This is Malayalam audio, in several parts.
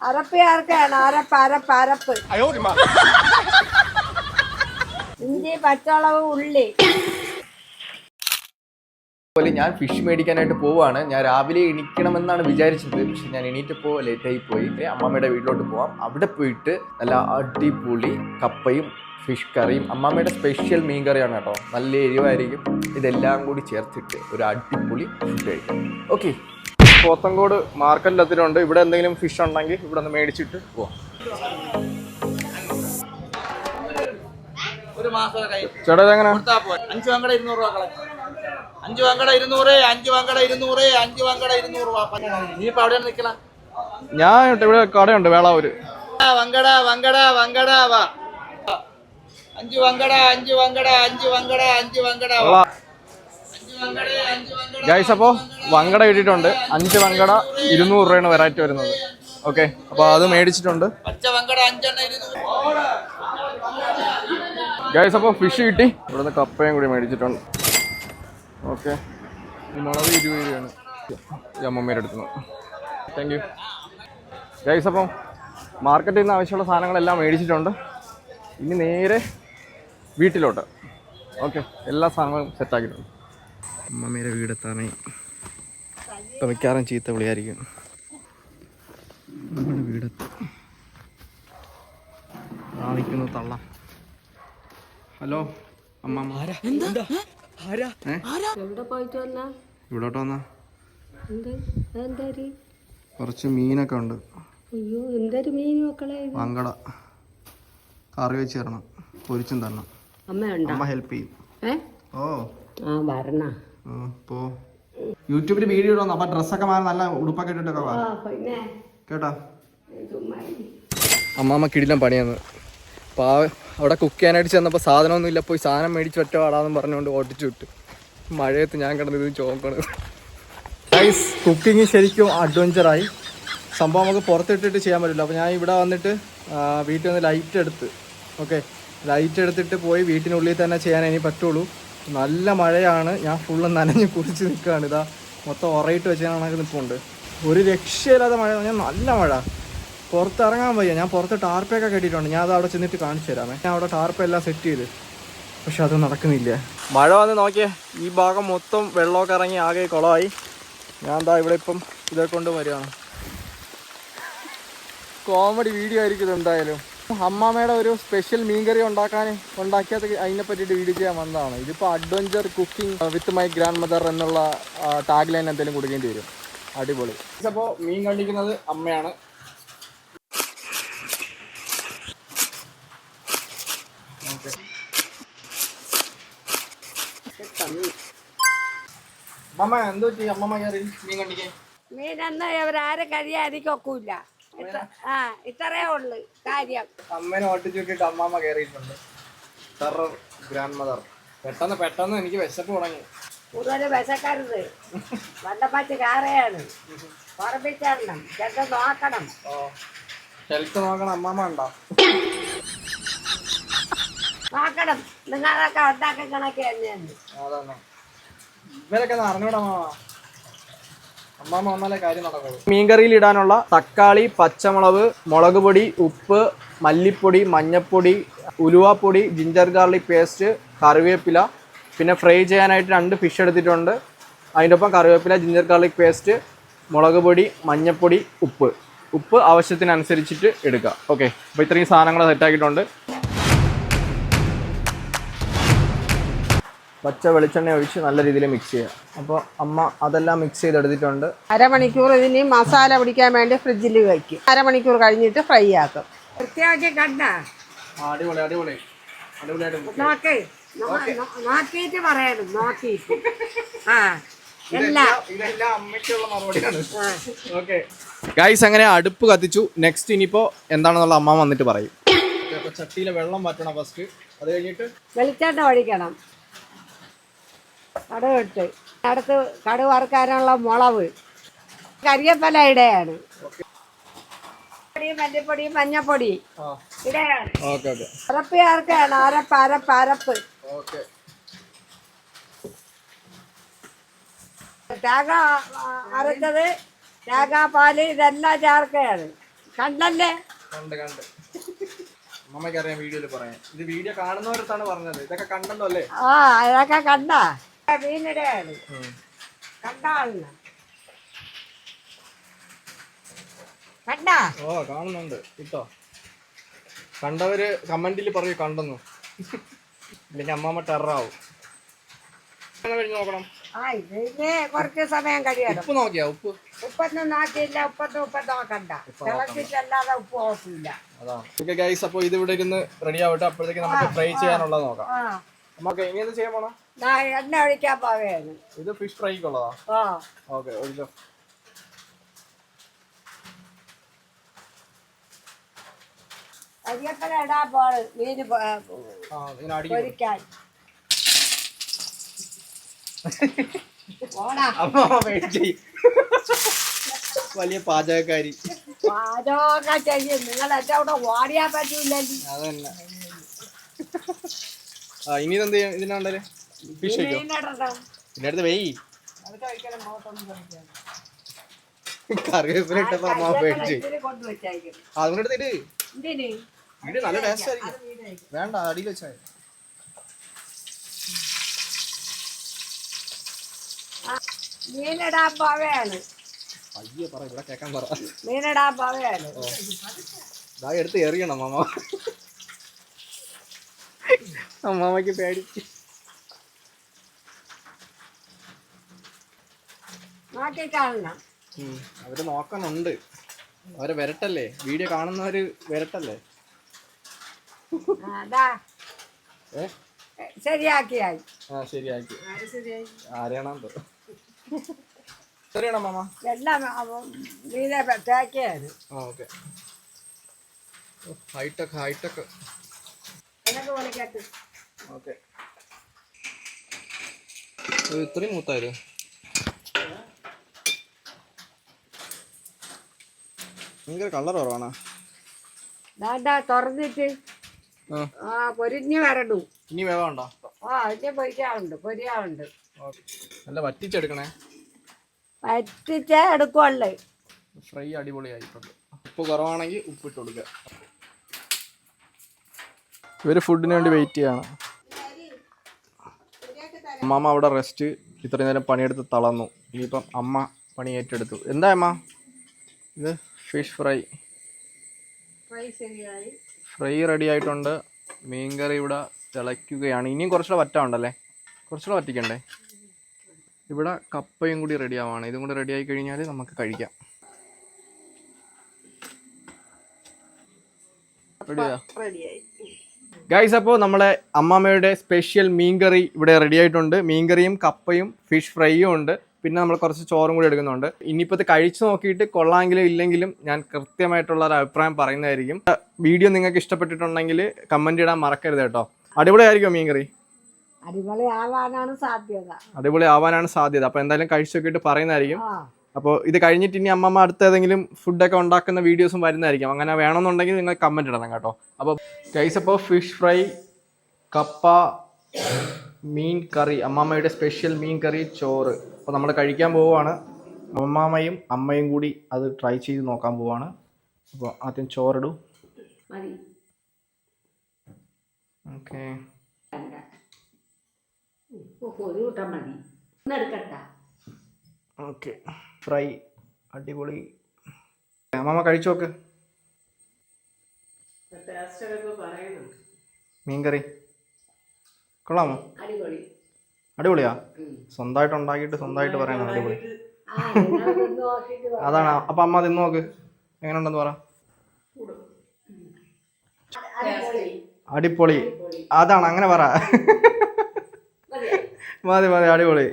അരപ്പ് ചേർക്കാണ്. അരപ്പ് ഇഞ്ചി, പച്ചമുളക്, ഉള്ളി. അതുപോലെ ഞാൻ ഫിഷ് മേടിക്കാനായിട്ട് പോവാണ്. ഞാൻ രാവിലെ എണീക്കണമെന്നാണ് വിചാരിച്ചത്, പക്ഷെ ഞാൻ എണീറ്റപ്പോൾ ലേറ്റായി പോയി. അമ്മമ്മയുടെ വീട്ടിലോട്ട് പോവാം. അവിടെ പോയിട്ട് നല്ല അടിപൊളി കപ്പയും ഫിഷ് കറിയും, അമ്മമ്മയുടെ സ്പെഷ്യൽ മീൻ കറിയാണ് കേട്ടോ, നല്ല എരിവായിരിക്കും. ഇതെല്ലാം കൂടി ചേർത്തിട്ട് ഒരു അടിപൊളി ഫുഡ് കഴിക്കാം. ഓക്കെ, പോത്തങ്കോട് മാർക്കറ്റിലെത്തിയിട്ടുണ്ട്. ഇവിടെ എന്തെങ്കിലും ഫിഷ് ഉണ്ടെങ്കിൽ ഇവിടെ നിന്ന് മേടിച്ചിട്ട് പോവാം. ചേട്ടാ എങ്ങനെ? 5 വങ്കട 200 രൂപ. 5 വങ്കട 200, 5 വങ്കട 200, 5 വങ്കട 200 രൂപ. നീയിപ്പോ അവിടെ നിൽക്കണം. ഞാൻ ഇവിടെ കടയുണ്ട് വേളാവൂര്. വങ്കട വങ്കട വങ്കട വാ. 5 വങ്കട 5 വങ്കട 5 വങ്കട 5 വങ്കട. ഗൈസ്, അപ്പോൾ വങ്കട കിട്ടിയിട്ടുണ്ട്. 5 വങ്കട 200 രൂപയാണ് വെറൈറ്റി വരുന്നത്. ഓക്കെ, അപ്പോൾ അത് മേടിച്ചിട്ടുണ്ട്. ഗൈസ്, അപ്പോൾ ഫിഷ് കിട്ടി. ഇവിടുന്ന് കപ്പയും കൂടി മേടിച്ചിട്ടുണ്ട്. ഓക്കെ, മുളക് 20 രൂപയാണ് അമ്മമ്മയുടെ അടുത്ത് നിന്ന്. Thank you guys. അപ്പം മാർക്കറ്റിൽ നിന്ന് ആവശ്യമുള്ള സാധനങ്ങളെല്ലാം മേടിച്ചിട്ടുണ്ട്. ഇനി നേരെ വീട്ടിലോട്ട്. ഓക്കെ, എല്ലാ സാധനങ്ങളും സെറ്റാക്കിയിട്ടുണ്ട്. അമ്മമ്മയുടെ വീടെത്താനായി. ഇപ്പം മിക്കവാറും ചീത്ത വിളിയായിരിക്കും. നമ്മുടെ വീടെത്തും. കാണിക്കുന്നു തള്ള. ഹലോ അമ്മമ്മ. ഇവിടോട്ട് വന്നാ കുറച്ച് മീനൊക്കെ ഉണ്ട്. അയ്യോ, എന്തൊരു മീൻ മക്കളെ. വങ്കട കറി വെച്ച് തരണം, പൊരിച്ചും തരണം. അമ്മ ഹെൽപ്പ് ചെയ്യും. ഇപ്പോ യൂട്യൂബിൽ വീഡിയോ ഇടുന്നു. അപ്പൊ ഡ്രസ്സൊക്കെ മാറി നല്ല ഉടുപ്പൊക്കെ ഇട്ടിട്ടൊക്കെ വാ കേട്ടോ. അമ്മാമ്മ കിടിലം പണിയാന്ന്. അപ്പോൾ അവിടെ കുക്ക് ചെയ്യാനായിട്ട് ചെന്നപ്പോൾ സാധനമൊന്നും ഇല്ല. പോയി സാധനം മേടിച്ച് ഒറ്റ വാടാന്നും പറഞ്ഞുകൊണ്ട് ഓടിച്ചു വിട്ടു. മഴയത്ത് ഞാൻ കിടന്നത് ഇത് ചോക്കണ്. ഗൈസ്, കുക്കിങ് ശരിക്കും അഡ്വഞ്ചറായി. സംഭവം നമുക്ക് പുറത്തിട്ടിട്ട് ചെയ്യാൻ പറ്റില്ല. അപ്പോൾ ഞാൻ ഇവിടെ വന്നിട്ട് വീട്ടിൽ വന്ന് ലൈറ്റ് എടുത്ത്. ഓക്കെ, ലൈറ്റ് എടുത്തിട്ട് പോയി വീട്ടിനുള്ളിൽ തന്നെ ചെയ്യാൻ ഇനി പറ്റുള്ളൂ. നല്ല മഴയാണ്. ഞാൻ ഫുള്ള് നനഞ്ഞ് കുടിച്ച് നിൽക്കുകയാണ്. ഇതാ മൊത്തം ഉറയിട്ട് വെച്ച് കണക്ക് നിൽപ്പുണ്ട്. ഒരു രക്ഷയില്ലാത്ത മഴ. ഞാൻ നല്ല മഴ, പുറത്തിറങ്ങാൻ വയ്യ. ഞാൻ പുറത്ത് ടാർപ്പൊക്കെ കെട്ടിയിട്ടുണ്ട്. ഞാൻ അത് അവിടെ ചെന്നിട്ട് കാണിച്ചു തരാമേ. ഞാൻ അവിടെ ടാർപ്പെല്ലാം സെറ്റ് ചെയ്ത്, പക്ഷെ അത് നടക്കുന്നില്ല. മഴ വന്ന് നോക്കിയേ, ഈ ഭാഗം മൊത്തം വെള്ളമൊക്കെ ഇറങ്ങി ആകെ കുളമായി. ഞാൻ എന്താ ഇവിടെ ഇപ്പം ഇതൊക്കെ കൊണ്ട് വരികയാണ്. കോമഡി വീഡിയോ ആയിരിക്കും ഇത് എന്തായാലും. അമ്മാമ്മയുടെ ഒരു സ്പെഷ്യൽ മീൻകറി ഉണ്ടാക്കിയത് അതിനെ പറ്റിയിട്ട് വീഡിയോ ചെയ്യാൻ വന്നതാണ്. ഇതിപ്പോൾ adventure cooking with my grand mother എന്നുള്ള ടാഗ് ലൈൻ എന്തെങ്കിലും കൊടുക്കേണ്ടി വരും. അടിപൊളി. അപ്പോൾ മീൻ കണ്ടിക്കുന്നത് അമ്മയാണ്. അമ്മ എന്തോ ചെയ്യും? അമ്മമ്മ കയറി മീൻ കണ്ടിക്കേ. മീനെന്നാ അവരാരും കഴിയാതിരിക്കൊക്കൂല. ഇത്രയേ ഉള്ളു കാര്യം. അമ്മേനെ ഓട്ടിച്ചു വിട്ടിട്ട് അമ്മാമ്മ കയറിയിട്ടുണ്ട്. Terror grand mother. പെട്ടെന്ന് എനിക്ക് വിശപ്പ് തുടങ്ങി. കൂടുതൽ വിശക്കരുത്. വണ്ടപ്പച്ച് കാറയാണ്. ഉറപ്പിച്ചണം, ചെന്ന് നോക്കണം. ഹെൽത്ത് നോക്കണം. അമ്മാമ്മ ഉണ്ടോ? നോക്കണം. നിങ്ങളൊക്കെ ഉണ്ടാക്കി കണക്ക് തന്നെയാണ്. അതാണ് ഇവരൊക്കെ അറിഞ്ഞൂടാ. അമ്മാമ്മ വന്നാലേ കാര്യം നടക്കുള്ളൂ. മീൻകറിയിൽ ഇടാനുള്ള തക്കാളി, പച്ചമുളക്, മുളക് പൊടി, ഉപ്പ്, മല്ലിപ്പൊടി, മഞ്ഞൾപ്പൊടി, ഉലുവാപ്പൊടി, ജിഞ്ചർ ഗാർലിക് പേസ്റ്റ്, കറിവേപ്പില, പിന്നെ ഫ്രൈ ചെയ്യാനായിട്ട് 2 ഫിഷ് എടുത്തിട്ടുണ്ട്. അതിൻ്റെ ഒപ്പം കറിവേപ്പില, ജിഞ്ചർ ഗാർലിക് പേസ്റ്റ്, മുളക് പൊടി, മഞ്ഞൾപ്പൊടി, ഉപ്പ് ആവശ്യത്തിനനുസരിച്ചിട്ട് എടുക്കുക. ഓക്കെ, അപ്പോൾ ഇത്രയും സാധനങ്ങൾ സെറ്റാക്കിയിട്ടുണ്ട്. പച്ച വെളിച്ചെണ്ണ ഒഴിച്ച് നല്ല രീതിയിൽ മിക്സ് ചെയ്യുക. അപ്പോൾ അമ്മ അതെല്ലാം മിക്സ് ചെയ്തെടുത്തിട്ടുണ്ട്. അരമണിക്കൂർ ഇതിന് മസാല പിടിക്കാൻ വേണ്ടി ഫ്രിഡ്ജിൽ വയ്ക്കും. അരമണിക്കൂർ കഴിഞ്ഞിട്ട് ഫ്രൈ ആക്കും. വൃത്തിയാക്കി കണ്ട അടിപൊളി അടിപൊളി അടിപൊളിയായിട്ട് നോക്കിയിട്ട് പറയണം. നോക്കിയിട്ട് ഇതെല്ലാം അമ്മയ്ക്കുള്ള മറുപടിയാണ്. ഓക്കെ ഗൈസ്, അങ്ങനെ അടുപ്പ് കത്തിച്ചു. നെക്സ്റ്റ് ഇനിയിപ്പോൾ എന്താണെന്നുള്ള അമ്മ വന്നിട്ട് പറയും. അപ്പോൾ ചട്ടിയിലെ വെള്ളം വറ്റണം ഫസ്റ്റ്. അത് കഴിഞ്ഞിട്ട് വെളിച്ചെണ്ണ ഒഴിക്കണം. കടുകിട്ട് അടുത്ത് കടുക് വറുക്കാനുള്ള മുളക്, കരിയപ്പല ഇടയാണ്. മല്ലിപ്പൊടി, മഞ്ഞപ്പൊടി ഇടയാണ്. അരപ്പ് ചേർക്കാണ്. അരപ്പ് തേങ്ങ അരച്ചത്, തേങ്ങാപ്പാല് ഇതെല്ലാം ചേർക്കുകയാണ്. കണ്ടല്ലേ? കണ്ട് അമ്മമ്മയ്ക്ക് അറിയാം വീഡിയോയിൽ പറയാൻ. ഇത് വീഡിയോ കാണുന്നവരത്താണ് പറഞ്ഞത്. ഇതൊക്കെ കണ്ടല്ലോ അല്ലേ? ആ അതൊക്കെ കണ്ട മീനിടെയാണ് കണ്ടാളിന് കണ്ട. ഓ കാണുന്നുണ്ട് കിട്ടോ. കണ്ടവര് കമന്റിൽ പറയൂ കണ്ടെന്നു. ഇല്ലെങ്കിൽ അമ്മമ്മ ടെററാവും. കഴിഞ്ഞ് നോക്കണം. ആ ഇതിന് കുറച്ച് സമയം കഴിയണം. ഉപ്പ് നോക്കിയാ? ഉപ്പൊന്നും നോക്കിയില്ല. ഉപ്പ് നോക്കണ്ട. തിളച്ചിട്ടല്ലാതെ ഉപ്പ് നോക്കില്ല. അതാണ് ഗൈസ്. അപ്പോൾ ഇത് ഇവിടെ ഇരുന്ന് റെഡി ആവട്ടെ. അപ്പോഴത്തേക്ക് നമുക്ക് ഫ്രൈ ചെയ്യാനുള്ളത് നോക്കാം. നമുക്ക് ഇനി എന്ത് ചെയ്യാൻ പോണോ? എണ്ണ ഒഴിക്കാൻ പോവുകയാണ്. ഇത് ഫിഷ് ഫ്രൈക്കുള്ളതാ? ഓക്കെ ഒഴിച്ചോ. കരിയപ്പല ഇടാൻ പോണ് മീന് പൊരിക്കാൻ. വലിയ പാചകക്കാരി. പാചകമൊക്കെ ചെയ്യും. നിങ്ങൾ എന്റെ അവിടെ ഓടിയാൻ പറ്റൂലല്ലോ. അതന്നെ. ഇനി ഇതെന്ത് ഇതിനുണ്ടല്ലേ? ഫിഷ് പിന്നെ അടുത്ത് വെയ്. കറിവേപ്പില ഇട്ടപ്പോ അമ്മ പേടിച്ച് അതിനെടുത്തിട്ട് വീഡിയോ നല്ല ടേസ്റ്റ് ആയിരിക്കും. വേണ്ട അടിയിൽ വെച്ചാൽ മീനിടാൻ പോവുകയാണ്. അയ്യോ പറ, ഇവിടെ കേക്കാൻ പറ. മീനിടാൻ പോവുകയാണ്. എടുത്ത് എറിയണം അമ്മ. അമ്മാമ്മക്ക് പേടിച്ച് നോക്കി കാണണം. അവര് നോക്കണുണ്ട്. അവരെ വരട്ടല്ലേ, വീഡിയോ കാണുന്നവര് വരട്ടല്ലേ. ശരിയാക്കിയായി. ശരിയാക്കി. ആരെയാണോ ശരിയാണോ മാമ? എല്ലാം മീനെ തേക്കയാണ്. ഓക്കെ. ഹൈടെക്. ഓക്കെ. ഇത്രയും മൂത്തായത് ഭയങ്കര കളർ കുറവാണ്. തുറന്നിട്ട് പൊരിഞ്ഞ് വരണ്ടു. ഇനി വേവുണ്ടോ? ഇനി പൊരിയാളുണ്ട്. നല്ല വറ്റിച്ചെടുക്കണേ. വറ്റിച്ചേ എടുക്കുള്ളു. ഫ്രൈ അടിപൊളിയായിട്ടുണ്ട്. ഉപ്പ് കുറവാണെങ്കിൽ ഉപ്പിട്ട് കൊടുക്കുക. ഇവര് ഫുഡിന് വേണ്ടി വെയിറ്റ് ചെയ്യാണ്. അമ്മമ്മ അവിടെ റെസ്റ്റ്. ഇത്രയും നേരം പണിയെടുത്ത് തളർന്നു. ഇനിയിപ്പം അമ്മ പണി ഏറ്റെടുത്തു. എന്താ അമ്മ? ഇത് ഫിഷ് ഫ്രൈ റെഡി ആയിട്ടുണ്ട്. മീൻകറി ഇവിടെ തിളയ്ക്കുകയാണ്. ഇനിയും കുറച്ചുകൂടെ വറ്റാണ്ടല്ലേ? കുറച്ചുകൂടെ വറ്റിക്കണ്ടേ? ഇവിടെ കപ്പയും കൂടി റെഡി ആവാണ്. ഇതും കൂടി റെഡി ആയി കഴിഞ്ഞാൽ നമുക്ക് കഴിക്കാം. റെഡിയായി ഗൈസ്. അപ്പോൾ നമ്മളെ അമ്മാമ്മയുടെ സ്പെഷ്യൽ മീൻകറി ഇവിടെ റെഡി ആയിട്ടുണ്ട്. മീൻകറിയും കപ്പയും ഫിഷ് ഫ്രൈയും ഉണ്ട്. പിന്നെ നമ്മൾ കുറച്ച് ചോറും കൂടി എടുക്കുന്നുണ്ട്. ഇനിയിപ്പോൾ ഇത് കഴിച്ചു നോക്കിയിട്ട് കൊള്ളാമെങ്കിലും ഇല്ലെങ്കിലും ഞാൻ കൃത്യമായിട്ടുള്ള ഒരു അഭിപ്രായം പറയുന്നതായിരിക്കും. വീഡിയോ നിങ്ങൾക്ക് ഇഷ്ടപ്പെട്ടിട്ടുണ്ടെങ്കിൽ കമൻറ്റ് ഇടാൻ മറക്കരുത് കേട്ടോ. അടിപൊളിയായിരിക്കും മീൻകറി. അടിപൊളി ആവാനാണ് സാധ്യത. അപ്പോൾ എന്തായാലും കഴിച്ചു നോക്കിയിട്ട് പറയുന്നതായിരിക്കും. അപ്പോൾ ഇത് കഴിഞ്ഞിട്ട് ഇനി അമ്മമ്മ അടുത്ത ഏതെങ്കിലും ഫുഡൊക്കെ ഉണ്ടാക്കുന്ന വീഡിയോസും വരുന്നതായിരിക്കും. അങ്ങനെ വേണമെന്നുണ്ടെങ്കിൽ നിങ്ങൾ കമൻറ്റ് ഇടണം കേട്ടോ. അപ്പോൾ ഗൈസ്, അപ്പോൾ ഫിഷ് ഫ്രൈ, കപ്പ, മീൻ കറി, അമ്മാമ്മയുടെ സ്പെഷ്യൽ മീൻ കറി, ചോറ്. അപ്പോൾ നമ്മൾ കഴിക്കാൻ പോവുകയാണ്. അമ്മാമ്മയും അമ്മയും കൂടി അത് ട്രൈ ചെയ്ത് നോക്കാൻ പോവുകയാണ്. അപ്പോൾ ആദ്യം ചോറിടും. ഓക്കെ. ഓക്കെ. ഫ്രൈ അടിപൊളി. അമ്മമ്മ കഴിച്ചു നോക്ക്. മീൻകറി കൊള്ളാമോ? അടിപൊളിയാ? സ്വന്തമായിട്ട് ഉണ്ടാക്കിയിട്ട് സ്വന്തമായിട്ട് പറയണം അടിപൊളി. അതാണ്. അപ്പം അമ്മ തിന്ന് നോക്ക്, എങ്ങനെ ഉണ്ടെന്ന് പറ. അടിപൊളി. അതാണ്, അങ്ങനെ പറ. മതി അടിപൊളി.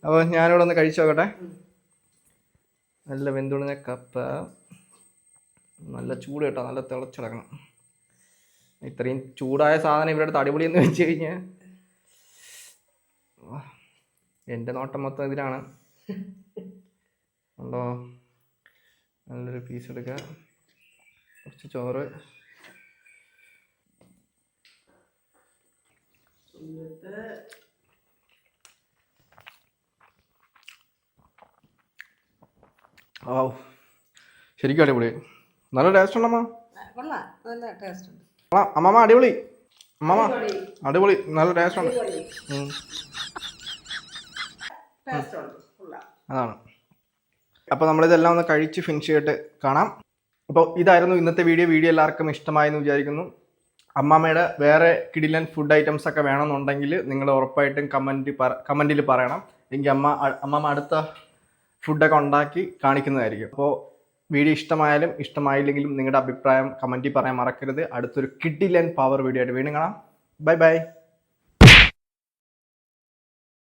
അപ്പോൾ ഞാനിവിടെ ഒന്ന് കഴിച്ചു നോക്കട്ടെ. നല്ല വെന്തുണിഞ്ഞ കപ്പ, നല്ല ചൂട് കേട്ടോ, നല്ല തിളച്ചിടക്കണം. ഇത്രയും ചൂടായ സാധനം ഇവരുടെ അടുത്ത് അടിപൊളി എന്ന് വെച്ച് കഴിഞ്ഞാൽ എൻ്റെ നോട്ടം മൊത്തം ഇതിലാണ്. ഉണ്ടോ? നല്ലൊരു പീസ് എടുക്കുക, കുറച്ച് ചോറ്. ശരിക്കും അടിപൊളി. നല്ല ടേസ്റ്റ് ഉണ്ടമ്മ. കൊള്ളാം, നല്ല ടേസ്റ്റ് ഉണ്ട്. അമ്മമ്മ അടിപൊളി. അമ്മമ്മ അടിപൊളി, നല്ല ടേസ്റ്റ് ഉണ്ട്. ടേസ്റ്റ് ഉണ്ട്, കൊള്ളാം. അതാണ്. അപ്പോൾ നമ്മളിതെല്ലാം ഒന്ന് കഴിച്ച് ഫിനിഷ് ചെയ്തിട്ട് കാണാം. അപ്പോൾ ഇതായിരുന്നു ഇന്നത്തെ വീഡിയോ എല്ലാവർക്കും ഇഷ്ടമായെന്ന് വിചാരിക്കുന്നു. അമ്മാമ്മയുടെ വേറെ കിടിലൻ ഫുഡ് ഐറ്റംസ് ഒക്കെ വേണമെന്നുണ്ടെങ്കിൽ നിങ്ങൾ ഉറപ്പായിട്ടും കമൻറ്റിൽ പറയണം. എങ്കിൽ അമ്മമ്മ അടുത്ത ഫുഡൊക്കെ ഉണ്ടാക്കി കാണിക്കുന്നതായിരിക്കും. അപ്പോൾ വീഡിയോ ഇഷ്ടമായാലും ഇഷ്ടമായില്ലെങ്കിലും നിങ്ങളുടെ അഭിപ്രായം കമൻറ്റിൽ പറയാൻ മറക്കരുത്. അടുത്തൊരു കിടിലൻ പവർ വീഡിയോ ആയിട്ട് വീണ്ടും കാണാം. Bye bye.